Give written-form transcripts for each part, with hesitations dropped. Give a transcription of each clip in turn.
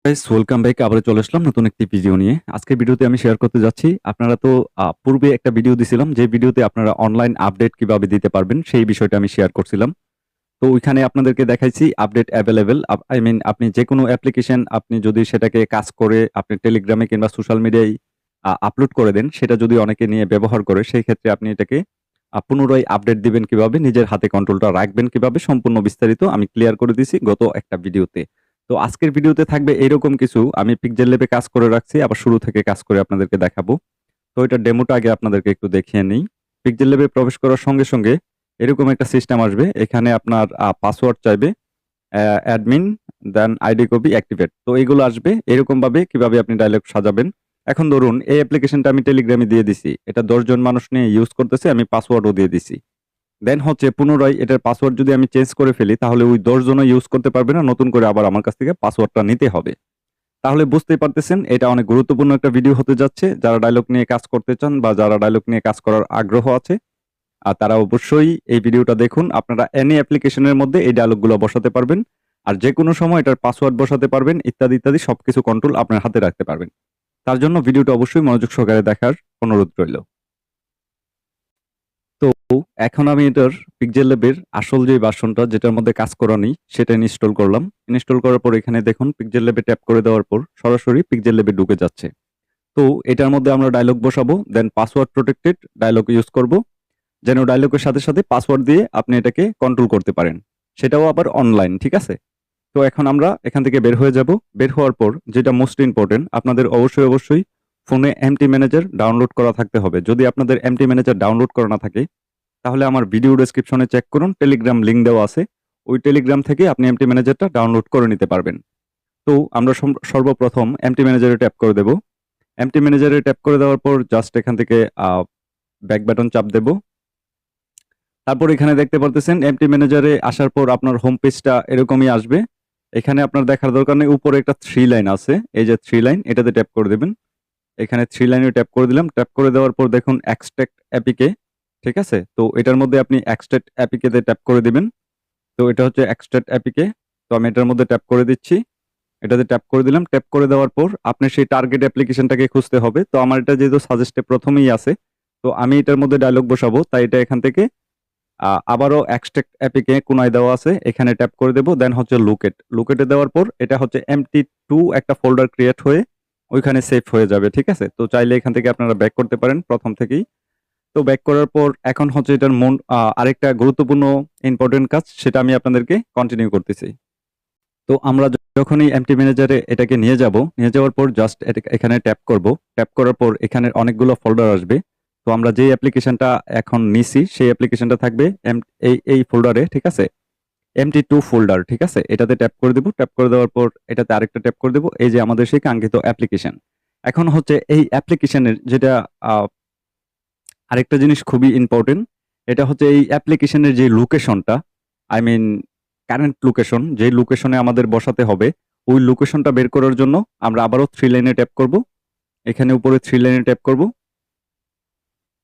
Guys welcome back. আবারও চলে আসলাম নতুন একটি ভিডিও নিয়ে। আজকের ভিডিওতে আমি শেয়ার করতে যাচ্ছি। আপনারা তো পূর্বে একটা ভিডিও দিছিলাম, যে ভিডিওতে আপনারা অনলাইন আপডেট কিভাবে দিতে পারবেন সেই বিষয়টা আমি শেয়ার করছিলাম। তো ওইখানে আপনাদেরকে দেখাইছি আপডেট অ্যাভেলেবল। আই মিন আপনি যেকোনো অ্যাপ্লিকেশন আপনি যদি সেটাকে কাজ করে আপনি টেলিগ্রামে কিংবা সোশ্যাল মিডিয়ায় আপলোড করে দেন, সেটা যদি অনেকে নিয়ে ব্যবহার করে, সেই ক্ষেত্রে আপনি এটাকে পুনরায় আপডেট দিবেন কিভাবে, নিজের হাতে কন্ট্রোলটা রাখবেন কিভাবে, সম্পূর্ণ বিস্তারিত আমি ক্লিয়ার করে দিছি গত একটা ভিডিওতে। তো আজকের ভিডিওতে থাকবে এরকম কিছু, আমি পিক্সেল ল্যাবে কাজ করে রাখছি, আবার শুরু থেকে কাজ করে আপনাদেরকে দেখাবো। তো এটার ডেমোটা আগে আপনাদেরকে একটু দেখিয়ে নিই। পিক্সেল ল্যাবে প্রবেশ করার সঙ্গে সঙ্গে এরকম একটা সিস্টেম আসবে। এখানে আপনার পাসওয়ার্ড চাইবে, অ্যাডমিন, দেন আইডি কপি, অ্যাক্টিভেট। তো এইগুলো আসবে এরকম ভাবে কিভাবে আপনি ডায়লগ সাজাবেন। এখন ধরুন এই অ্যাপ্লিকেশনটা আমি টেলিগ্রামে দিয়ে দিছি, এটা 10 জন মানুষ নিয়ে ইউজ করতেছে, আমি পাসওয়ার্ডও দিয়ে দিছি। দেন হচ্ছে পুনরায় এটার পাসওয়ার্ড যদি আমি চেঞ্জ করে ফেলি, তাহলে ওই 10 জনও ইউজ করতে পারবে না, নতুন করে আবার আমার কাছ থেকে পাসওয়ার্ডটা নিতে হবে। তাহলে বুঝতেই পারতেছেন এটা অনেক গুরুত্বপূর্ণ একটা ভিডিও হতে যাচ্ছে। যারা ডায়লগ নিয়ে কাজ করতে চান বা যারা ডায়লগ নিয়ে কাজ করার আগ্রহ আছে, আর তারা অবশ্যই এই ভিডিওটা দেখুন। আপনারা এনি অ্যাপ্লিকেশনের মধ্যে এই ডায়লগগুলো বসাতে পারবেন, আর যে কোনো সময় এটার পাসওয়ার্ড বসাতে পারবেন, ইত্যাদি ইত্যাদি সবকিছু কন্ট্রোল আপনার হাতে রাখতে পারবেন। তার জন্য ভিডিওটা অবশ্যই মনোযোগ সহকারে দেখার অনুরোধ রইল। তো এখন আমি এটার পিক্সেল ল্যাবের আসল যে ভার্সনটা যেটার মধ্যে কাজ করা নেই সেটা ইনস্টল করলাম। ইনস্টল করার পর এখানে দেখুন পিক্সেল ল্যাবে ট্যাপ করে দেওয়ার পর সরাসরি পিক্সেল ল্যাবে ঢুকে যাচ্ছে। তো এটার মধ্যে আমরা ডায়লগ বসাবো, দেন পাসওয়ার্ড প্রোটেক্টেড ডায়লগ ইউজ করব, যেন ডায়লগের সাথে সাথে পাসওয়ার্ড দিয়ে আপনি এটাকে কন্ট্রোল করতে পারেন, সেটাও আবার অনলাইন। ঠিক আছে? তো এখন আমরা এখান থেকে বের হয়ে যাব। বের হওয়ার পর যেটা মোস্ট ইম্পর্টেন্ট, আপনাদের অবশ্যই অবশ্যই ফোনে এমটি ম্যানেজার ডাউনলোড করা থাকতে হবে। যদি আপনাদের এমটি ম্যানেজার ডাউনলোড করা না থাকে, তাহলে আমার ভিডিও ডেসক্রিপশনে চেক করুন, টেলিগ্রাম লিংক দেওয়া আছে। ওই টেলিগ্রাম থেকে আপনি এমটি ম্যানেজারটা ডাউনলোড করে নিতে পারবেন। তো আমরা সর্বপ্রথম এমটি ম্যানেজারে ট্যাপ করে দেব। এমটি ম্যানেজারে ট্যাপ করে দেওয়ার পর জাস্ট এখান থেকে ব্যাক বাটন চাপ দেব। তারপর এখানে দেখতে পারতেছেন এমটি ম্যানেজারে আসার পর আপনার হোম পেজটা এরকমই আসবে। এখানে আপনার দেখার দরকার নেই, উপরে একটা থ্রি লাইন আছে, এই যে থ্রি লাইন, এটাতে ট্যাপ করে দেবেন। এখানে থ্রি লাইনে ট্যাপ করে দিলাম। ট্যাপ করে দেওয়ার পর দেখুন এক্সট্রাক্ট অ্যাপিকে, ঠিক আছে? তো এটার মধ্যে আপনি এক্সট্রাক্ট অ্যাপিকেতে ট্যাপ করে দিবেন। তো এটা হচ্ছে এক্সট্রাক্ট অ্যাপিকে। তো আমি এটার মধ্যে ট্যাপ করে দিচ্ছি। এটাতে ট্যাপ করে দিলাম। ট্যাপ করে দেওয়ার পর আপনি সেই টার্গেট অ্যাপ্লিকেশনটাকে খুঁজতে হবে। তো আমার এটা যেহেতু সাজেস্টে প্রথমেই আছে, তো আমি এটার মধ্যে ডায়লগ বসাবো, তাই এটা এখান থেকে আবারও এক্সট্রাক্ট অ্যাপিকে কোনায় দেওয়া আছে, এখানে ট্যাপ করে দেবো। দেন হচ্ছে লুকেট, লুকেটে দেওয়ার পর এটা হচ্ছে MT2 একটা ফোল্ডার ক্রিয়েট হয়ে ওইখানে সেভ হয়ে যাবে। ঠিক আছে? তো চাইলে এখান থেকে আপনারা ব্যাক করতে পারেন প্রথম থেকেই। তো ব্যাক করার পর এখন হচ্ছে এটার আরেকটা গুরুত্বপূর্ণ ইম্পর্টেন্ট কাজ, সেটা আমি আপনাদেরকে কন্টিনিউ করতেছি। তো আমরা যখনই এমটি ম্যানেজারে এটাকে নিয়ে যাব, নিয়ে যাওয়ার পর জাস্ট এখানে ট্যাপ করব। ট্যাপ করার পর এখানে অনেকগুলো ফোল্ডার আসবে। তো আমরা যে অ্যাপ্লিকেশনটা এখন নিছি সেই অ্যাপ্লিকেশনটা থাকবে এই ফোল্ডারে। ঠিক আছে? MT2 folder. ঠিক আছে? এটাতে ট্যাপ করে দেব। ট্যাপ করে দেওয়ার পর এটাতে আরেকটা ট্যাপ করে দেব। এই যে আমাদের সেই কাঙ্ক্ষিত অ্যাপ্লিকেশন। এখন হচ্ছে এই অ্যাপ্লিকেশনের যেটা আরেকটা জিনিস খুবই ইম্পর্টেন্ট, এটা হচ্ছে এই অ্যাপ্লিকেশনের যে লোকেশনটা, আই মিন কারেন্ট লোকেশন, যে লোকেশনে আমাদের বসাতে হবে, ওই লোকেশনটা বের করার জন্য আমরা আবারও থ্রি লাইনে ট্যাপ করব। এখানে উপরে থ্রি লাইনে ট্যাপ করব,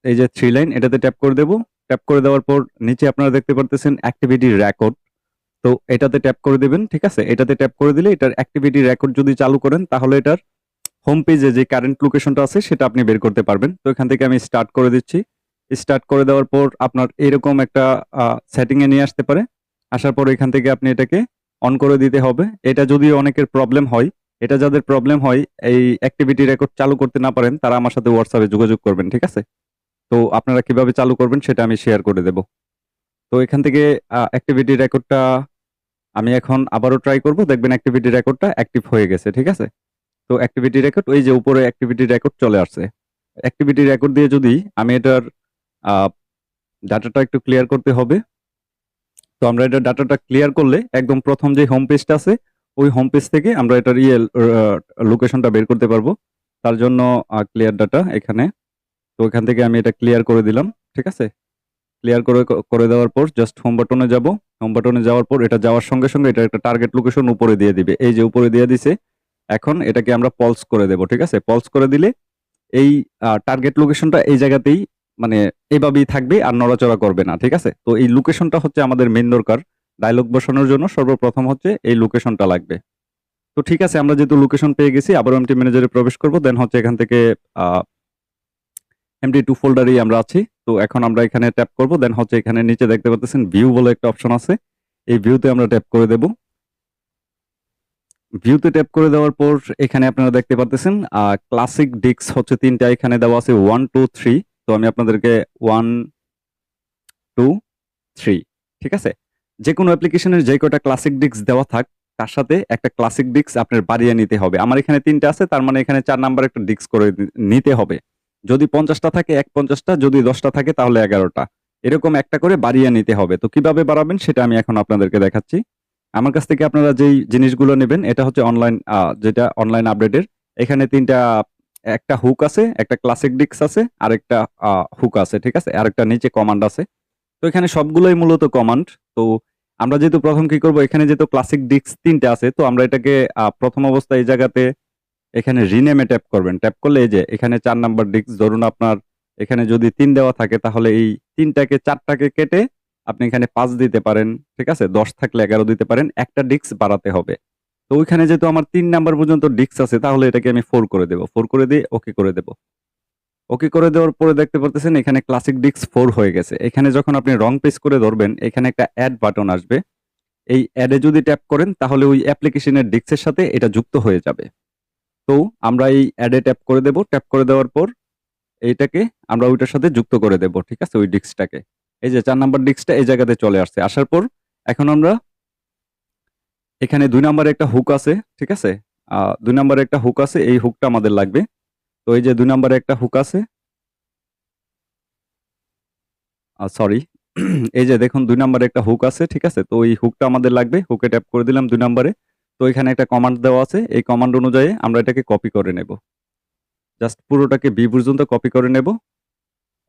এই যে থ্রি লাইন, এটাতে ট্যাপ করে দেব। ট্যাপ করে দেওয়ার পর নিচে আপনারা দেখতে পারতেছেন অ্যাক্টিভিটি রেকর্ড। তো এটাতে ট্যাপ করে দিবেন। ঠিক আছে? এটাতে ট্যাপ করে দিলে এটার অ্যাক্টিভিটি রেকর্ড যদি চালু করেন, তাহলে এটার হোম পেজে যে কারেন্ট লোকেশনটা আছে সেটা আপনি বের করতে পারবেন। তো এখান থেকে আমি স্টার্ট করে দিচ্ছি। স্টার্ট করে দেওয়ার পর আপনার এরকম একটা সেটিং এ নিয়ে আসতে পারে। আসার পর এখান থেকে আপনি এটাকে অন করে দিতে হবে। এটা যদিও অনেকের প্রবলেম হয়, এটা যাদের প্রবলেম হয় এই অ্যাক্টিভিটি রেকর্ড চালু করতে না পারেন, তারা আমার সাথে হোয়াটসঅ্যাপে যোগাযোগ করবেন। ঠিক আছে? তো আপনারা কিভাবে চালু করবেন সেটা আমি শেয়ার করে দেব। তো এখান থেকে অ্যাক্টিভিটি রেকর্ডটা আমি এখন আবারও ট্রাই করব, দেখবেন অ্যাক্টিভিটি রেকর্ডটা অ্যাক্টিভ হয়ে গেছে। ঠিক আছে? তো অ্যাক্টিভিটি রেকর্ড, ওই যে উপরে অ্যাক্টিভিটি রেকর্ড চলে আসছে। অ্যাক্টিভিটি রেকর্ড দিয়ে যদি আমি এটার ডাটাটা একটু ক্লিয়ার করতে হবে। তো আমরা এটা ডাটাটা ক্লিয়ার করলে একদম প্রথম যে হোম পেজটা আছে, ওই হোম পেজ থেকে আমরা এটার লোকেশনটা বের করতে পারবো। তার জন্য ক্লিয়ার ডাটা এখানে, তো এখান থেকে আমি এটা ক্লিয়ার করে দিলাম। ঠিক আছে? ক্লিয়ার করে করে দেওয়ার পর জাস্ট হোম বাটনে যাব। হোম বাটনে যাওয়ার পর এটা যাওয়ার সঙ্গে সঙ্গে এটা একটা টার্গেট লোকেশন উপরে দিয়ে দিবে, এই যে উপরে দিয়ে দিছে। এখন এটাকে আমরা পলস করে দেব। ঠিক আছে? পলস করে দিলে এই টার্গেট লোকেশনটা এই জায়গাতেই, মানে এভাবেই থাকবে, আর নড়াচড়া করবে না। ঠিক আছে? তো এই লোকেশনটা হচ্ছে আমাদের মেইন দরকার। ডায়লগ বসানোর জন্য সর্বপ্রথম হচ্ছে এই লোকেশনটা লাগবে। তো ঠিক আছে, আমরা যেহেতু লোকেশন পেয়ে গেছি, আবার এমটি ম্যানেজারে প্রবেশ করব। দেন হচ্ছে এখান থেকে এমটি2 ফোল্ডারেই আমরা আছি। তো এখন আমরা এখানে ট্যাপ করব। দেন হচ্ছে এখানে নিচে দেখতে পাচ্ছেন ভিউ বলে একটা অপশন আছে। এই ভিউতে আমরা ট্যাপ করে দেব। ভিউতে ট্যাপ করে দেওয়ার পর এখানে আপনারা দেখতে পাচ্ছেন ক্লাসিক ডিস্ক হচ্ছে 3টা এখানে দেওয়া আছে 1 2 3। তো আমি আপনাদেরকে 1 2 3, ঠিক আছে? যেকোনো অ্যাপ্লিকেশনের যে কয়টা ক্লাসিক ডিস্ক দেওয়া থাক তার সাথে একটা ক্লাসিক ডিস্ক আপনার বাড়িয়ে নিতে হবে। আমার এখানে 3টা আছে, তার মানে এখানে 4 নাম্বার একটা ডিস্ক করে নিতে হবে। যদি 50টা থাকে 50টা, যদি 10টা থাকে তাহলে 11টা। এরকম একটা করে বাড়িয়ে নিতে হবে। তো কিভাবে বাড়াবেন সেটা আমি এখন আপনাদেরকে দেখাচ্ছি। আমার কাছ থেকে আপনারা যেই জিনিসগুলো নেবেন এটা হচ্ছে অনলাইন, যেটা অনলাইন আপডেটের। এখানে 3টা, একটা হুক আছে, একটা ক্লাসিক ডিস্ক আছে, আরেকটা হুক আছে, ঠিক আছে? আরেকটা নিচে কমান্ড আছে। তো এখানে সবগুলোই মূলত কমান্ড। তো আমরা যেহেতু প্রথম কি করব, এখানে যেহেতু ক্লাসিক ডিস্ক 3টা আছে, তো আমরা এটাকে প্রথম অবস্থায় এই জায়গাতে এখানে রিনেমে ট্যাপ করবেন। ট্যাপ করলে এই যে এখানে 4 নাম্বার ডিস্ক, ধরুন আপনার এখানে যদি 3 দেওয়া থাকে তাহলে এই 3টাকে 4টাকে কেটে আপনি এখানে 5 দিতে পারেন, ঠিক আছে? 10 থাকলে 11 দিতে পারেন। একটা ডিস্ক বাড়াতে হবে। তো ওইখানে যেহেতু আমার 3 নাম্বার পর্যন্ত ডিস্ক আছে, তাহলে এটাকে আমি 4 করে দেব। 4 করে দিয়ে ওকে করে দেব। ওকে করে দেওয়ার পরে দেখতে পারতেছেন এখানে ক্লাসিক ডিস্ক 4 হয়ে গেছে। এখানে যখন আপনি রং পেজ করে ধরবেন, এখানে একটা অ্যাড বাটন আসবে। এই অ্যাডে যদি ট্যাপ করেন তাহলে ওই অ্যাপ্লিকেশনের ডিস্কের সাথে এটা যুক্ত হয়ে যাবে। তো আমরা এই অ্যাডে ট্যাপ করে দেব। ট্যাপ করে দেওয়ার পর এইটাকে আমরা ওইটার সাথে যুক্ত করে দেব, ঠিক আছে? ওই ডিস্কটাকে। এই যে 4 নাম্বার ডিস্কটা এই জায়গাতে চলে আসছে। আসার পর এখন আমরা এখানে 2 নাম্বারে একটা হুক আছে, ঠিক আছে? 2 নাম্বারে একটা হুক আছে, এই হুকটা আমাদের লাগবে। তো এই যে 2 নাম্বারে একটা হুক আছে, সরি এই যে দেখুন 2 নাম্বারে একটা হুক আছে, ঠিক আছে? তো এই হুকটা আমাদের লাগবে। হুকে ট্যাপ করে দিলাম 2 নাম্বারে। তো এখানে একটা কমান্ড দেওয়া আছে। এই কমান্ড অনুযায়ী আমরা এটাকে কপি করে নেব। জাস্ট পুরোটাকে বি পর্যন্ত কপি করে নেব।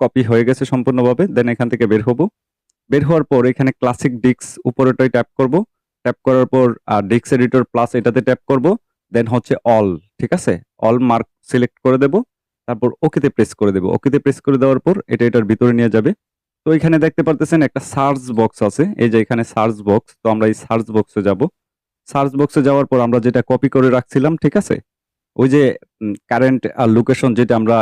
কপি হয়ে গেছে সম্পূর্ণভাবে। দেন এখান থেকে বের হব। বের হওয়ার পর এখানে ক্লাসিক ডিস্ক উপরেটাই ট্যাপ করব। ট্যাপ করার পর ডিস্ক এডিটর প্লাস এটাতে ট্যাপ করব। দেন হচ্ছে অল, ঠিক আছে? অল মার্ক সিলেক্ট করে দেব। তারপর ওকেতে প্রেস করে দেব। ওকেতে প্রেস করে দেওয়ার পর এটা এটার ভিতরে নিয়ে যাবে। তো এখানে দেখতে পারতেছেন একটা সার্চ বক্স আছে। এই যে এখানে সার্চ বক্স। তো আমরা এই সার্চ বক্সে যাব। সার্চ বক্সে যাওয়ার পর আমরা যেটা কপি করে রাখছিলাম, ঠিক আছে? ওই যে কারেন্ট লোকেশন যেটা আমরা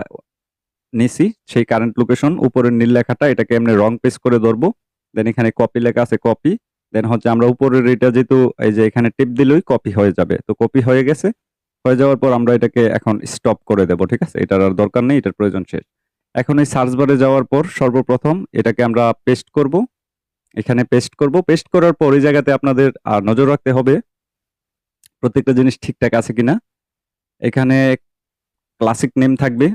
নিছি, সেই কারেন্ট লোকেশন উপরের নীল লেখাটা, এটাকে এমনি রং পেজ করে ধরবো। দেন এখানে কপি লেখা আছে, কপি। দেন হচ্ছে আমরা উপরের এটা যেহেতু এই যে এখানে টিপ দিলেই কপি হয়ে যাবে। তো কপি হয়ে গেছে। হয়ে যাওয়ার পর আমরা এটাকে এখন স্টপ করে দেব, ঠিক আছে? এটার আর দরকার নেই, এটার প্রয়োজন শেষ। এখন এই সার্চ বারে যাওয়ার পর সর্বপ্রথম এটাকে আমরা পেস্ট করব। এখানে পেস্ট করব। পেস্ট করার পর এই জায়গাতে আপনাদের নজর রাখতে হবে প্রত্যেকটা জিনিস ঠিকঠাক আছে কিনা। এখানে ক্লাসিক নেম থাকবে,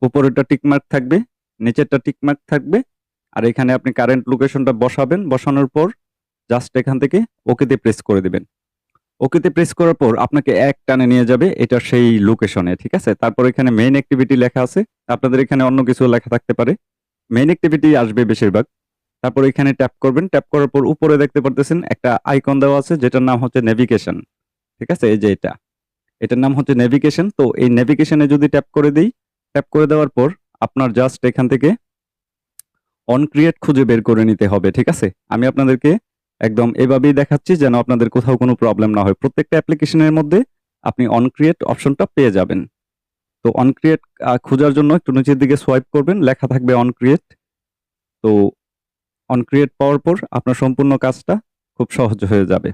উপরেরটা টিকমার্ক থাকবে, নিচেরটা টিকমার্ক থাকবে। আর এখানে আপনি কারেন্ট লোকেশনটা বসাবেন। বসানোর পর জাস্ট এখান থেকে ওকেতে প্রেস করে দিবেন। ওকেতে প্রেস করার পর আপনাকে এক টানে নিয়ে যাবে এটা সেই লোকেশনে, ঠিক আছে? তারপর এখানে মেইন অ্যাক্টিভিটি লেখা আছে। আপনাদের এখানে অন্য কিছু লেখা থাকতে পারে। মেইন অ্যাক্টিভিটি আসবে বেশিরভাগ। তারপর এখানে ট্যাপ করবেন। ট্যাপ করার পর উপরে দেখতে পারতেছেন একটা আইকন দেওয়া আছে যেটার নাম হচ্ছে নেভিগেশন, ঠিক আছে? এই যে এটা, এটার নাম হচ্ছে নেভিগেশন। তো এই নেভিগেশনে যদি ট্যাপ করে দিই, ট্যাপ করে দেওয়ার পর আপনার জাস্ট এখান থেকে অন ক্রিয়েট খুঁজে বের করে নিতে হবে, ঠিক আছে? আমি আপনাদেরকে একদম এভাবেই দেখাচ্ছি যেন আপনাদের কোথাও কোনো প্রবলেম না হয়। প্রত্যেকটা অ্যাপ্লিকেশনের মধ্যে আপনি অন ক্রিয়েট অপশনটা পেয়ে যাবেন। তো অন ক্রিয়েট খোঁজার জন্য একটু নিচের দিকে সোয়াইপ করবেন, লেখা থাকবে অন ক্রিয়েট। তো অন ক্রিয়েট পাওয়ার পর আপনার সম্পূর্ণ কাজটা খুব সহজ হয়ে যাবে।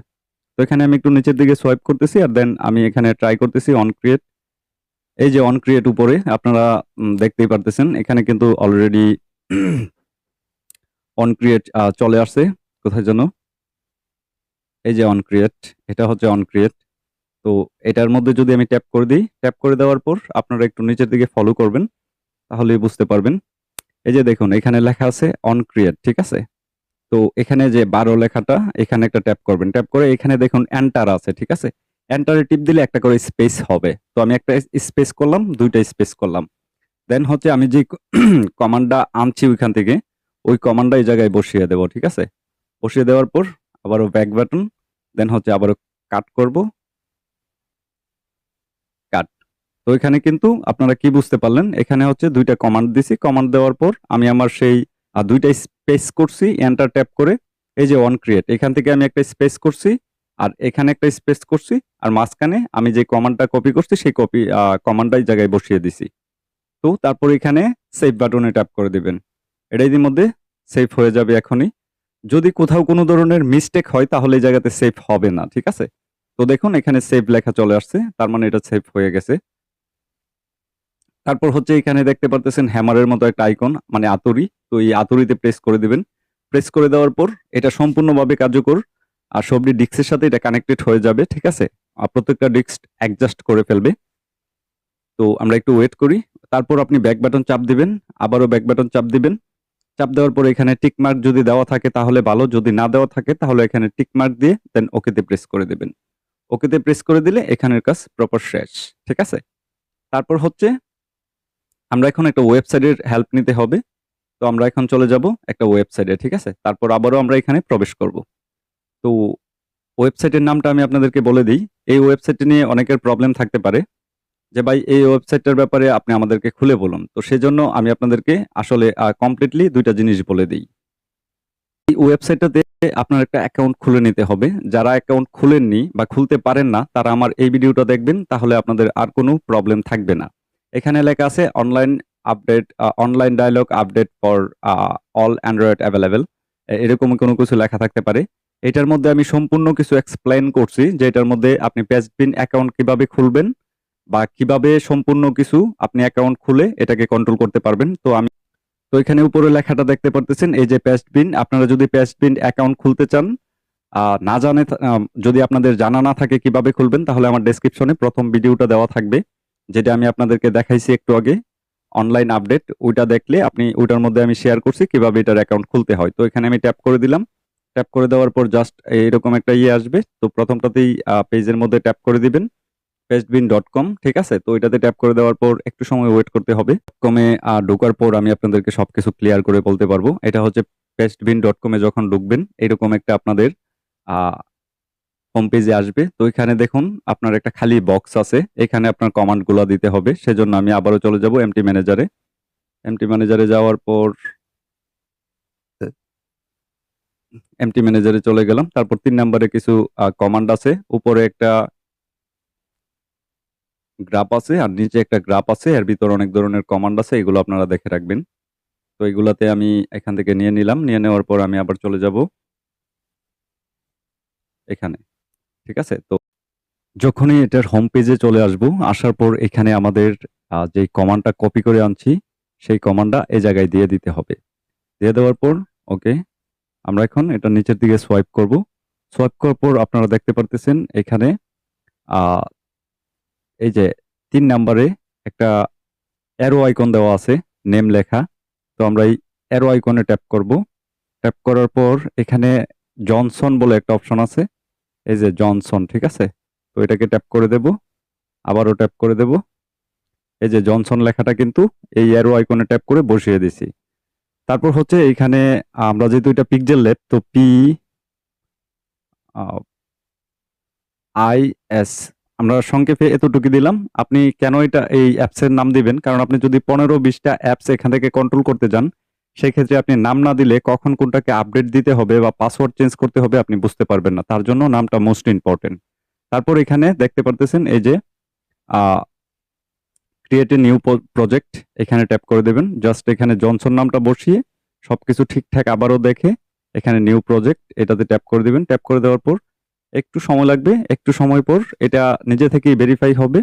তো এখানে আমি একটু নিচের দিকে সোয়াইপ করতেছি আর দেন আমি এখানে ট্রাই করতেছি অন ক্রিয়েট। এই যে অন ক্রিয়েট উপরে আপনারা দেখতেই পারতেছেন এখানে কিন্তু অলরেডি অন ক্রিয়েট চলে আসছে। কোথায় যেন, এই যে অন ক্রিয়েট, এটা হচ্ছে অন ক্রিয়েট। তো এটার মধ্যে যদি আমি ট্যাপ করে দিই, ট্যাপ করে দেওয়ার পর আপনারা একটু নিচের দিকে ফলো করবেন, তাহলেই বুঝতে পারবেন। এই যে দেখুন এখানে লেখা আছে অন ক্রিয়েট, ঠিক আছে? তো এখানে যে 12 লেখাটা, এখানে একটা ট্যাপ করবেন। ট্যাপ করে এখানে দেখুন এন্টার আছে, ঠিক আছে? এন্টারে টিপ দিলে একটা করে স্পেস হবে। তো আমি একটা স্পেস করলাম, 2টা স্পেস করলাম। দেন হচ্ছে আমি যে কমান্ডটা আনছি ওইখান থেকে, ওই কমান্ডটা এই জায়গায় বসিয়ে দেব, ঠিক আছে? বসিয়ে দেওয়ার পর আবারও ব্যাক বাটন, দেন হচ্ছে আবারও কাট করব, কাট। তো এখানে কিন্তু আপনারা কি বুঝতে পারলেন, এখানে হচ্ছে 2টা কমান্ড দিছি। কমান্ড দেওয়ার পর আমি আমার সেই 2টা স্পেস করছি এন্টার ট্যাপ করে। এই যে অন ক্রিয়েট, এখান থেকে আমি একটা স্পেস করছি। আর এখানে একটা স্পেস করছি, আর মাঝখানে আমি যে কমান্ডটা কপি করছি সেই কমান্ডটা এই জায়গায় বসিয়ে দিছি। তো তারপর এখানে সেভ বাটনে ট্যাপ করে দিবেন। এটা ইতিমধ্যে সেভ হয়ে যাবে এখনই। যদি কোথাও কোনো ধরনের মিস্টেক হয় তাহলে এই জায়গাতে সেভ হবে না, ঠিক আছে? তো দেখুন এখানে সেভ লেখা চলে আসছে, তার মানে এটা সেভ হয়ে গেছে। তারপর হচ্ছে এখানে দেখতে পারতেছেন হ্যামারের মতো একটা আইকন, মানে আতুরি। তো এই আতুরিতে প্রেস করে দিবেন। প্রেস করে দেওয়ার পর এটা সম্পূর্ণভাবে কার্যকর, আর সবটি ডিস্কের সাথে এটা কানেক্টেড হয়ে যাবে, ঠিক আছে? আর প্রত্যেকটা ডিস্ক অ্যাডজাস্ট করে ফেলবে। তো আমরা একটু ওয়েট করি। তারপর আপনি ব্যাক বাটন চাপ দিবেন, আবারও ব্যাক বাটন চাপ দিবেন। চাপ দেওয়ার পর এখানে টিক মার্ক যদি দেওয়া থাকে তাহলে ভালো, যদি না দেওয়া থাকে তাহলে এখানে টিক মার্ক দিয়ে দেন ওকেতে প্রেস করে দিবেন। ওকেতে প্রেস করে দিলে এখানের কাজ প্রপার শেষ, ঠিক আছে? তারপর হচ্ছে আমরা এখন একটা ওয়েবসাইটের হেল্প নিতে হবে। তো আমরা এখন চলে যাব একটা ওয়েবসাইটে, ঠিক আছে? তারপর আবারও আমরা এখানে প্রবেশ করব। তো ওয়েবসাইটের নামটা আমি আপনাদেরকে বলে দিই। এই ওয়েবসাইটটি নিয়ে অনেকের প্রবলেম থাকতে পারে যে ভাই এই ওয়েবসাইটটার ব্যাপারে আপনি আমাদেরকে খুলে বলুন। তো সেজন্য আমি আপনাদেরকে আসলে কমপ্লিটলি ২ টা জিনিস বলে দেই। এই ওয়েবসাইটটাতে আপনার একটা অ্যাকাউন্ট খুলে নিতে হবে। যারা অ্যাকাউন্ট খুলেননি বা খুলতে পারেন না তারা আমার এই ভিডিওটা দেখবেন, তাহলে আপনাদের আর কোনো প্রবলেম থাকবে না। এখানে লেখা আছে online dialogue update for all Android available. এরকম কোনো কিছু লেখা থাকতে পারে। এটার মধ্যে আমি সম্পূর্ণ কিছু এক্সপ্লেইন করছি যে এটার মধ্যে আপনি পেজবিন অ্যাকাউন্ট কিভাবে খুলবেন বা কিভাবে সম্পূর্ণ কিছু আপনি অ্যাকাউন্ট খুলে এটাকে কন্ট্রোল করতে পারবেন। তো এখানে উপরে লেখাটা দেখতে পারতেছেন, এই যে পেস্টবিন। আপনারা যদি পেস্টবিন অ্যাকাউন্ট খুলতে চান, না জানে যদি আপনাদের জানা না থাকে কিভাবে খুলবেন, তাহলে আমার ডেসক্রিপশনে প্রথম ভিডিওটা দেওয়া থাকবে, যেটা আমি আপনাদেরকে দেখাইছি একটু আগে, অনলাইন আপডেট। ওইটা দেখলে আপনি ওইটার মধ্যে আমি শেয়ার করছি কিভাবে এটার অ্যাকাউন্ট খুলতে হয়। তো এখানে আমি ট্যাপ করে দিলাম। ট্যাপ করে দেওয়ার পর জাস্ট এরকম একটা আসবে। তো প্রথমটাতেই পেজের মধ্যে ট্যাপ করে দিবেন, pestbin.com, ঠিক আছে? তো এটাতে ট্যাপ করে দেওয়ার পর একটু সময় ওয়েট করতে হবে। কমে ঢোকার পর আমি আপনাদেরকে সবকিছু ক্লিয়ার করে বলতে পারবো। এটা হচ্ছে pestbin.com এ যখন ঢুকবেন এরকম একটা আপনাদের হোম পেজে আসবে। তো এখানে দেখুন আপনার একটা খালি বক্স আছে, এখানে আপনার কমান্ডগুলো দিতে হবে। সেজন্য আমি আবারও চলে যাব এমটি ম্যানেজারে। এমটি ম্যানেজারে যাওয়ার পর এমটি ম্যানেজারে চলে গেলাম। তারপর ৩ নম্বরে কিছু কমান্ড আছে। উপরে একটা গ্রাফ আছে আর নিচে একটা গ্রাফ আছে, এর ভিতর অনেক ধরনের কমান্ড আছে, এগুলো আপনারা দেখে রাখবেন। তো এগুলাতে আমি এখান থেকে নিয়ে নিলাম। নিয়ে নেওয়ার পর আমি আবার চলে যাব এখানে, ঠিক আছে? তো যখনই এটার হোম পেজে চলে আসব, আসার পর এখানে আমাদের যে কমান্ডটা কপি করে আনছি সেই কমান্ডটা এই জায়গায় দিয়ে দিতে হবে। দিয়ে দেওয়ার পর ওকে, আমরা এখন এটা নিচের দিকে সোয়াইপ করব। সোয়াইপ করার পর আপনারা দেখতে পারতেছেন এখানে আহ, এই যে ৩ নাম্বারে একটা অ্যারো আইকন দেওয়া আছে, নেম লেখা। তো আমরা এই অ্যারো আইকনে ট্যাপ করব। ট্যাপ করার পর এখানে জনসন বলে একটা অপশন আছে, এই যে জনসন, ঠিক আছে? তো এটাকে ট্যাপ করে দেব, আবারও ট্যাপ করে দেব। এই যে জনসন লেখাটা কিন্তু এই অ্যারো আইকনে ট্যাপ করে বসিয়ে দিছি। তারপর হচ্ছে এখানে আমরা যেহেতু এটা পিক্সেল ল্যাব, তো PIS আমরা সংক্ষেপে এতটুকু দিলাম। আপনি কেন এটা এই অ্যাপসের নাম দিবেন, কারণ আপনি যদি ১৫-২০টা অ্যাপস এখান থেকে কন্ট্রোল করতে যান, সেক্ষেত্রে আপনি নাম না দিলে কখন কোনটাকে আপডেট দিতে হবে বা পাসওয়ার্ড চেঞ্জ করতে হবে আপনি বুঝতে পারবেন না। তার জন্য নামটা মোস্ট ইম্পর্টেন্ট। তারপর এখানে দেখতে পারতেছেন এই যে ক্রিয়েট এ নিউ প্রজেক্ট, এখানে ট্যাপ করে দেবেন। জাস্ট এখানে জনসন নামটা বসিয়ে সবকিছু ঠিকঠাক আবারও দেখে এখানে নিউ প্রজেক্ট এটাতে ট্যাপ করে দিবেন। ট্যাপ করে দেওয়ার পর একটু সময় লাগবে, একটু সময় পর এটা নিজে থেকেই ভেরিফাই হবে।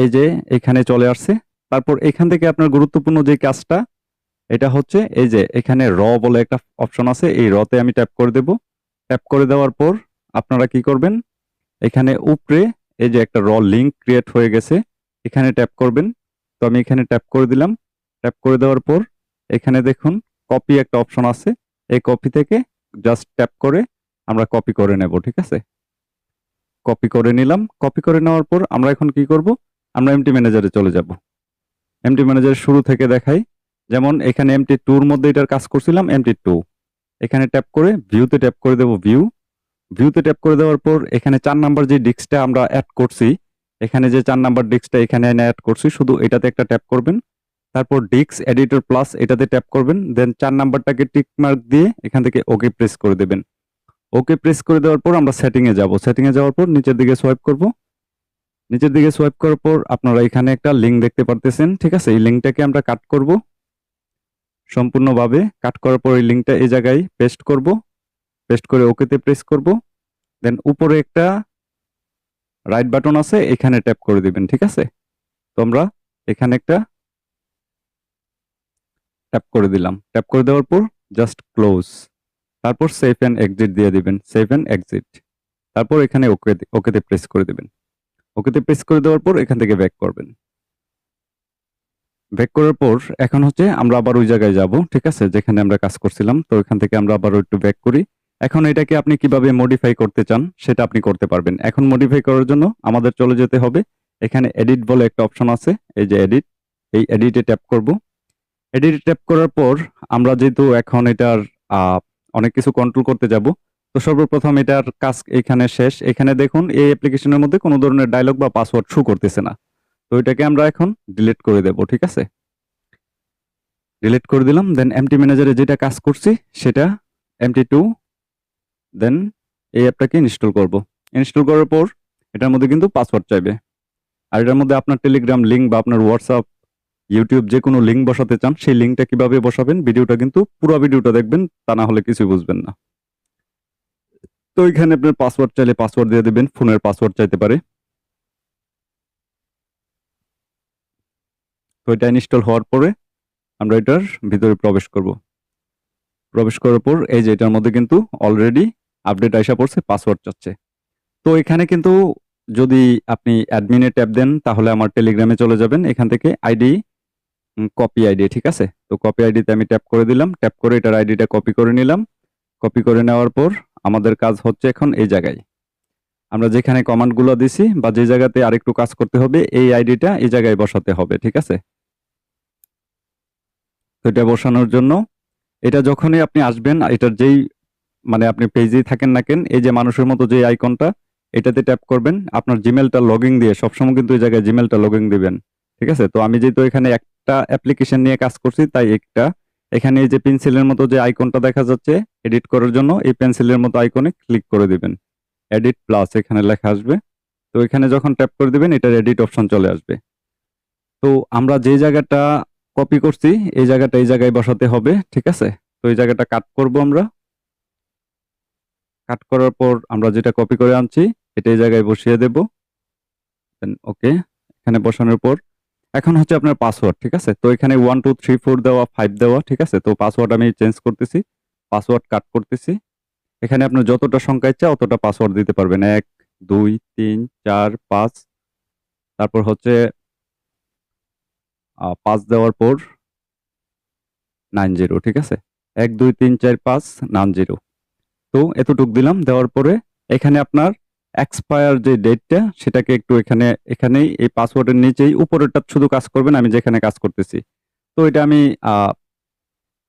এই যে এখানে চলে আসছে। তারপর এখান থেকে আপনার গুরুত্বপূর্ণ যে কাজটা, এটা হচ্ছে এই যে এখানে বলে একটা অপশন আছে, এই তে আমি ট্যাপ করে দেব। ট্যাপ করে দেওয়ার পর আপনারা কি করবেন, এখানে উপরে এই যে একটা লিংক ক্রিয়েট হয়ে গেছে, এখানে ট্যাপ করবেন। তো আমি এখানে ট্যাপ করে দিলাম। ট্যাপ করে দেওয়ার পর এখানে দেখুন কপি একটা অপশন আছে, এই কপি থেকে জাস্ট ট্যাপ করে আমরা কপি করে নেব, ঠিক আছে? কপি করে নিলাম। কপি করে নেওয়ার পর আমরা এখন কি করব, আমরা এমটি ম্যানেজারে চলে যাব। এমটি ম্যানেজার শুরু থেকে দেখাই। যেমন এখানে MT2 মধ্যে এটার কাজ করছিলাম, MT2 এখানে ট্যাপ করে ভিউতে ট্যাপ করে দেব। ভিউতে ট্যাপ করে দেওয়ার পর এখানে ৪ নাম্বার যে ডিস্কটা আমরা অ্যাড করছি, এখানে যে ৪ নাম্বার ডিস্কটা এখানে এনে অ্যাড করছি, শুধু এটাতে একটা ট্যাপ করবেন। তারপর ডিস্ক এডিটর প্লাস এটাতে ট্যাপ করবেন। দেন ৪ নাম্বারটাকে টিক মার্ক দিয়ে এখান থেকে ওকে প্রেস করে দেবেন। ওকে প্রেস করে দেওয়ার পর আমরা সেটিং এ যাব। সেটিং এ যাওয়ার পর নিচের দিকে সোয়াইপ করব। নিচের দিকে সোয়াইপ করার পর আপনারা এখানে একটা লিংক দেখতে পারতেছেন, ঠিক আছে? এই লিংকটাকে আমরা কাট করব সম্পূর্ণভাবে। কাট করার পর এই লিংকটা এই জায়গায় পেস্ট করব। পেস্ট করে ওকেতে প্রেস করব। দেন উপরে একটা রাইট বাটন আছে, এখানে ট্যাপ করে দিবেন, ঠিক আছে? তো আমরা এখানে একটা ট্যাপ করে দিলাম। ট্যাপ করে দেওয়ার পর জাস্ট ক্লোজ, তারপর সেভ এন্ড এক্সিট দিয়ে দিবেন। সেভ এন্ড এক্সিট, তারপর এখানে ওকেতে প্রেস করে দিবেন। ওকেতে প্রেস করে দেওয়ার পর এখান থেকে ব্যাক করবেন। ব্যাক করার পর এখন হচ্ছে আমরা আবার ওই জায়গায় যাব, ঠিক আছে, যেখানে আমরা কাজ করছিলাম। তো এখান থেকে আমরা আবার একটু ব্যাক করি। এখন এটাকে আপনি কিভাবে মডিফাই করতে চান সেটা আপনি করতে পারবেন। এখন মডিফাই করার জন্য আমাদের চলে যেতে হবে, এখানে এডিট বলে একটা অপশন আছে, এই যে এডিট, এই এডিটে ট্যাপ করব। এডিটে ট্যাপ করার পর আমরা যেহেতু এখন এটার অনেক কিছু কন্ট্রোল করতে যাব, তো সর্বপ্রথম এটার কাজ এখানে শেষ। এখানে দেখুন এই অ্যাপ্লিকেশনের মধ্যে কোনো ধরনের ডায়লগ বা পাসওয়ার্ড শো করতেছে না। তো এটাকে আমরা এখন ডিলিট করে দেব, ঠিক আছে? ডিলিট করে দিলাম। দেন এমটি ম্যানেজারে যেটা কাজ করছি সেটা MT2, দেন এই অ্যাপটাকে ইনস্টল করব। ইনস্টল করার পর এটার মধ্যে কিন্তু পাসওয়ার্ড চাইবে। আর এটার মধ্যে আপনার টেলিগ্রাম লিঙ্ক বা আপনার হোয়াটসঅ্যাপ, ইউটিউব যে কোনো লিঙ্ক বসাতে চান, সেই লিঙ্কটা কিভাবে বসাবেন ভিডিওটা কিন্তু পুরো ভিডিওটা দেখবেন, তা না হলে কিছুই বুঝবেন না। তো এখানে আপনার পাসওয়ার্ড চাইলে পাসওয়ার্ড দিয়ে দিবেন, ফোনের পাসওয়ার্ড চাইতে পারে। তো এটা ইনস্টল হওয়ার পরে আমরা এটার ভিতরে প্রবেশ করব। প্রবেশ করার পর এই যে এটার মধ্যে কিন্তু অলরেডি আপডেট আইসা পড়ছে, পাসওয়ার্ড চাচ্ছে। তো এখানে কিন্তু যদি আপনি অ্যাডমিনে ট্যাপ দেন তাহলে আমার টেলিগ্রামে চলে যাবেন। এখান থেকে আইডি, কপি আইডি, ঠিক আছে? তো কপি আইডিতে আমি ট্যাপ করে দিলাম। ট্যাপ করে এটার আইডিটা কপি করে নিলাম। কপি করে নেওয়ার পর আমাদের কাজ হচ্ছে এখন এই জায়গায় আমরা যেখানে কমান্ডগুলো দিছি বা যে জায়গাতে আরেকটু কাজ করতে হবে, এই আইডিটা এই জায়গায় বসাতে হবে, ঠিক আছে? তো এটা বসানোর জন্য এটা যখনই আপনি আসবেন, এটার যেই মানে আপনি পেজেই থাকেন না কেন, এই যে মানুষের মতো যে আইকনটা, এটাতে ট্যাপ করবেন। আপনার জিমেলটা লগইন দিয়ে সবসময় কিন্তু এই জায়গায় জিমেলটা লগইন দিবেন, ঠিক আছে? তো আমি যেহেতু এখানে একটা অ্যাপ্লিকেশন নিয়ে কাজ করছি, তাই একটা এখানে এই যে পেন্সিলের মতো যে আইকনটা দেখা যাচ্ছে, এডিট করার জন্য এই পেন্সিলের মতো আইকনে ক্লিক করে দিবেন। এডিট প্লাস এখানে লেখা আসবে। তো এখানে যখন ট্যাপ করে দিবেন এটার এডিট অপশন চলে আসবে। তো আমরা যে জায়গাটা কপি করছি এই জায়গাটা এই জায়গায় বসাতে হবে, ঠিক আছে? তো এই জায়গাটা কাট করব আমরা। কাট করার পর আমরা যেটা কপি করে আনছি এটা এই জায়গায় বসিয়ে দেব। দেন ওকে, এখানে বসানোর পর এখন হচ্ছে আপনার পাসওয়ার্ড, ঠিক আছে? তো এখানে 1 2 3 4 দেওয়া, 5 দেওয়া, ঠিক আছে? তো পাসওয়ার্ড আমি চেঞ্জ করতেছি, পাসওয়ার্ড কাট করতেছি। এখানে আপনার যতটা সংখ্যা ইচ্ছা অতটা পাসওয়ার্ড দিতে পারবেন। 1 2 3 4 5, তারপর হচ্ছে 5 দেওয়ার পর 90, ঠিক আছে? 1 2 3 4 5 90। তো এতটুক দিলাম। দেওয়ার পরে এখানে আপনার এক্সপায়ার যে ডেটটা সেটাকে একটু এখানেই এই পাসওয়ার্ডের নিচেই উপরেরটা শুধু কাজ করবেন, আমি যেখানে কাজ করতেছি। তো এটা আমি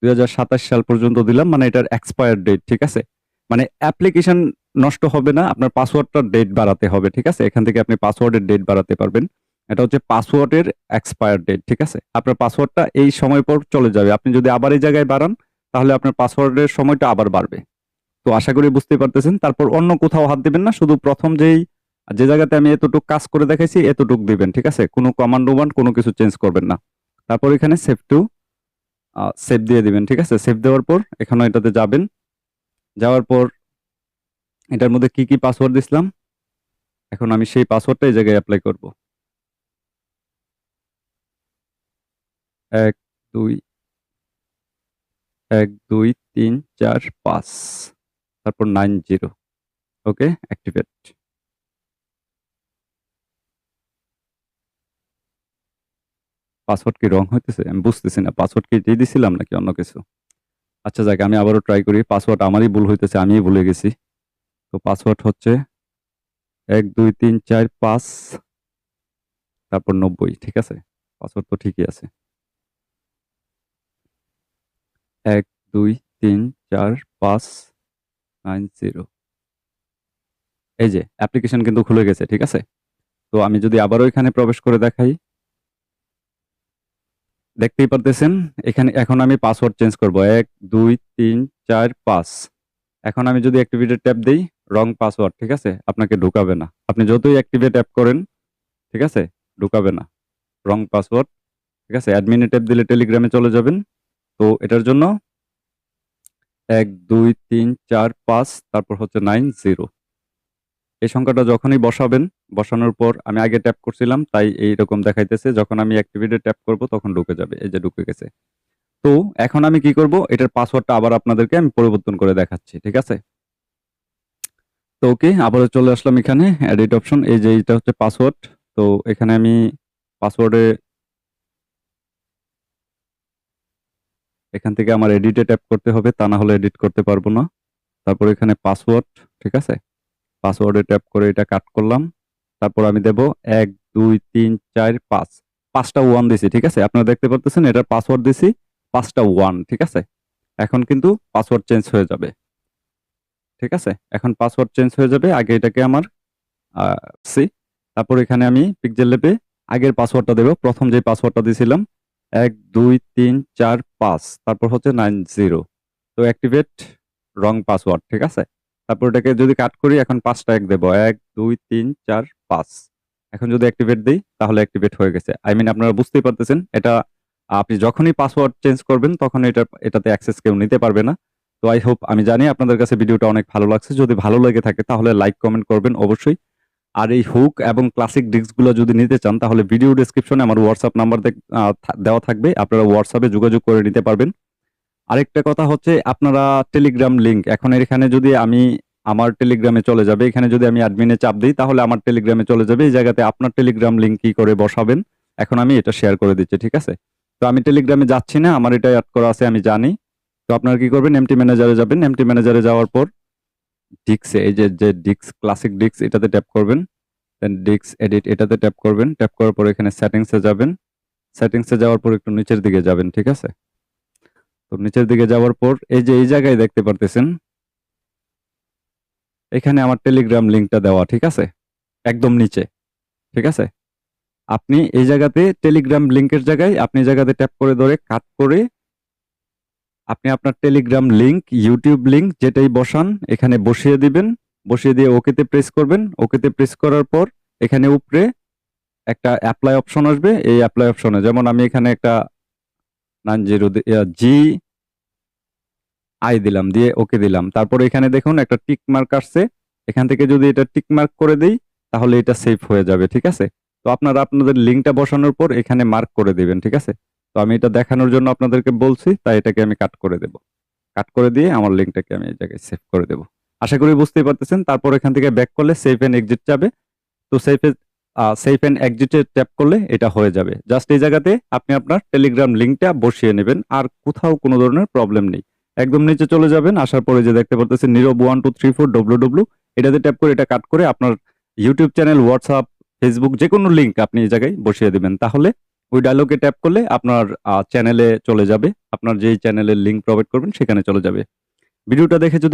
2027 সাল পর্যন্ত দিলাম, মানে এটার এক্সপায়ার ডেট, ঠিক আছে? মানে অ্যাপ্লিকেশন নষ্ট হবে না, আপনার পাসওয়ার্ডটার ডেট বাড়াতে হবে, ঠিক আছে? এখান থেকে আপনি পাসওয়ার্ডের ডেট বাড়াতে পারবেন। এটা হচ্ছে পাসওয়ার্ডের এক্সপায়ার ডেট, ঠিক আছে? আপনার পাসওয়ার্ডটা এই সময় পর চলে যাবে। আপনি যদি আবার এই জায়গায় বাড়ান তাহলে আপনার পাসওয়ার্ডের সময়টা আবার বাড়বে। তো আশা করি বুঝতে পারতেছেন। তারপর অন্য কোথাও হাত দিবেন না, শুধু প্রথম যে জায়গাতে আমি এতটুক কাজ করে দেখাইছি এতটুক দিবেন, ঠিক আছে? কোনো কমান্ড ওমান্ড কোনো কিছু চেঞ্জ করবেন না। তারপর এখানে সেভ দিয়ে দিবেন, ঠিক আছে? সেভ দেওয়ার পর এখানে এটাতে যাবেন। যাওয়ার পর এটার মধ্যে কি কি পাসওয়ার্ড দিছিলাম, এখন আমি সেই পাসওয়ার্ডটা এই জায়গায় অ্যাপ্লাই করব। 1 2 1 2 3 4 5, তারপর 90। ওকে, অ্যাক্টিভেট। পাসওয়ার্ড কি রং হইতেছে? আমি বুঝতেছি না। পাসওয়ার্ড কি এটাই দিছিলাম নাকি অন্য কিছু? আচ্ছা যাক, আমি আবারও ট্রাই করি। পাসওয়ার্ড আমারই ভুল হইতেছে, আমিই ভুলে গেছি। তো পাসওয়ার্ড হচ্ছে 1 2 3 4 5, তারপর 90, ঠিক আছে? পাসওয়ার্ড তো ঠিকই আছে। 1 2 3 4 5 90। এই যে অ্যাপ্লিকেশন কিন্তু খুলে গেছে, ঠিক আছে? তো আমি যদি আবারও এখানে প্রবেশ করে দেখাই, দেখতেই পারতেছেন এখানে এখন আমি পাসওয়ার্ড চেঞ্জ করব। 1 2 3 4 5। এখন আমি যদি অ্যাক্টিভেটে ট্যাপ দেই, রং পাসওয়ার্ড, ঠিক আছে? আপনাকে ঢোকাবে না। আপনি যতই অ্যাক্টিভেট ট্যাপ করেন, ঠিক আছে? ঢোকাবে না। রং পাসওয়ার্ড, ঠিক আছে? অ্যাডমিনে ট্যাপ দিলে টেলিগ্রামে চলে যাবেন। তো এটার জন্য ১, ২, ৩, ৪, ৫ তারপর হচ্ছে ৯, ০ এই সংখ্যাটা যখনই বসাবেন, বসানোর পর আমি আগে ট্যাপ করছিলাম তাই এইরকম দেখাইতেছে। যখন আমি অ্যাক্টিভেটে ট্যাপ করব তখন ঢুকে যাবে। এই যে ঢুকে গেছে। তো এখন আমি কি করব? এটার পাসওয়ার্ডটা আবার আপনাদেরকে আমি পরিবর্তন করে দেখাচ্ছি। ঠিক আছে? তো ওকে, আবারও চলে আসলাম এখানে এডিট অপশন। এই যে এইটা হচ্ছে পাসওয়ার্ড। তো এখানে আমি পাসওয়ার্ডে এখান থেকে আমার এডিটে ট্যাপ করতে হবে, তা না হলে এডিট করতে পারবো না। তারপর এখানে পাসওয়ার্ড, ঠিক আছে? পাসওয়ার্ডে ট্যাপ করে এটা কাট করলাম। তারপর আমি দেব ১, ২, ৩, ৪, ৫ ৫টা 1 দিছি, ঠিক আছে? আপনারা দেখতে পারতেছেন এটার পাসওয়ার্ড দিছি ৫টা 1, ঠিক আছে? এখন কিন্তু পাসওয়ার্ড চেঞ্জ হয়ে যাবে। ঠিক আছে? এখন পাসওয়ার্ড চেঞ্জ হয়ে যাবে। আগে এটাকে আমার আ সি তারপর এখানে আমি পিক্সেল ল্যাবে আগের পাসওয়ার্ডটা দেব। ১ম যে পাসওয়ার্ডটা দিছিলাম ১, ২, ৩, ৪, ৫ তারপর হচ্ছে ৯, ০ তো অ্যাক্টিভেট রং পাসওয়ার্ড, ঠিক আছে? তারপর এটাকে যদি কাট করি এখন ৫টা ১ দেব। ১, ২, ৩, ৪, ৫ এখন যদি অ্যাক্টিভেট দেই তাহলে অ্যাক্টিভেট হয়ে গেছে। আই মিন আপনারা বুঝতেই পারতেছেন এটা আপনি যখনই পাসওয়ার্ড চেঞ্জ করবেন তখন এটাতে অ্যাক্সেস কেউ নিতে পারবে না। তো আই হোপ আমি জানি আপনাদের কাছে ভিডিওটা অনেক ভালো লাগছে। যদি ভালো লেগে থাকে তাহলে লাইক কমেন্ট করবেন অবশ্যই। আর এই হুক এবং ক্লাসিক ডিস্ক গুলো যদি নিতে চান তাহলে ভিডিও ডেসক্রিপশনে আমার WhatsApp নাম্বার দেওয়া থাকবে। আপনারা WhatsApp এ যোগাযোগ করে নিতে পারবেন। আরেকটা কথা হচ্ছে আপনারা টেলিগ্রাম লিংক এখন এখানে যদি আমি আমার টেলিগ্রামে চলে যাবে। এখানে যদি আমি অ্যাডমিনে চাপ দেই তাহলে আমার টেলিগ্রামে চলে যাবে। এই জায়গাতে আপনার টেলিগ্রাম লিংক কি করে বসাবেন এখন আমি এটা শেয়ার করে দিচ্ছি, ঠিক আছে? তো আমি টেলিগ্রামে যাচ্ছি না। আমার এটা এড করা আছে আমি জানি। তো আপনারা কি করবেন এমটি ম্যানেজারে যাবেন। এমটি ম্যানেজারে যাওয়ার পর ডিস্ক এই যে ডিস্ক ক্লাসিক ডিস্ক এটাতে ট্যাপ করবেন। দেন ডিস্ক এডিট এটাতে ট্যাপ করবেন। ট্যাপ করার পর এখানে সেটিংস এ যাবেন। সেটিংস এ যাওয়ার পর একটু নিচের দিকে যাবেন, ঠিক আছে? তো নিচের দিকে যাওয়ার পর এই যে এই জায়গায় দেখতে পারতেছেন এখানে আমার টেলিগ্রাম লিংকটা দেওয়া, ঠিক আছে? একদম নিচে, ঠিক আছে? আপনি এই জায়গাতে টেলিগ্রাম লিংকের জায়গায় আপনি এই জায়গাতে ট্যাপ করে ধরে কাট করে আপনি আপনার টেলিগ্রাম লিংক, ইউটিউব লিংক যেটাই বসান এখানে বসিয়ে দিবেন। বসিয়ে দিয়ে ওকেতে প্রেস করবেন। ওকেতে প্রেস করার পর এখানে উপরে একটা এপ্লাই অপশন আসবে। এই এপ্লাই অপশনে যেমন আমি এখানে একটা 90 জি আই দিলাম, দিয়ে ওকে দিলাম। তারপর এখানে দেখুন একটা টিক মার্ক আসছে। এখান থেকে যদি এটা টিক মার্ক করে দেই তাহলে এটা সেভ হয়ে যাবে, ঠিক আছে? তো আপনারা আপনাদের লিংকটা বসানোর পর এখানে মার্ক করে দিবেন, ঠিক আছে? তো আমি এটা দেখানোর জন্য আপনাদেরকে বলছি তাই এটাকে আমি কাট করে দেব। কাট করে দিয়ে আমার লিংকটাকে আমি এই জায়গায় সেভ করে দেব। আশা করি বুঝতেই পারতেছেন। তারপর এখান থেকে ব্যাক করলে সেভ এন্ড এক্সিট যাবে। তো সেভ এন্ড এক্সিট এ ট্যাপ করলে এটা হয়ে যাবে। জাস্ট এই জায়গাতে আপনি আপনার টেলিগ্রাম লিংকটা বসিয়ে নেবেন। আর কোথাও কোনো ধরনের প্রবলেম নেই। একদম নিচে চলে যাবেন। আসার পরে যে দেখতে পারতেছেন নীরব 1234 www এটাতে ট্যাপ করে এটা কাট করে আপনার ইউটিউব চ্যানেল, WhatsApp, Facebook যেকোনো লিংক আপনি এই জায়গায় বসিয়ে দিবেন। তাহলে ওই ডায়লগে ট্যাপ করলে আপনার চ্যানেলে চলে যাবে। আপনার যেই চ্যানেলের লিংক প্রোভাইড করবেন সেখানে চলে যাবে। ভিডিওটা দেখে যদি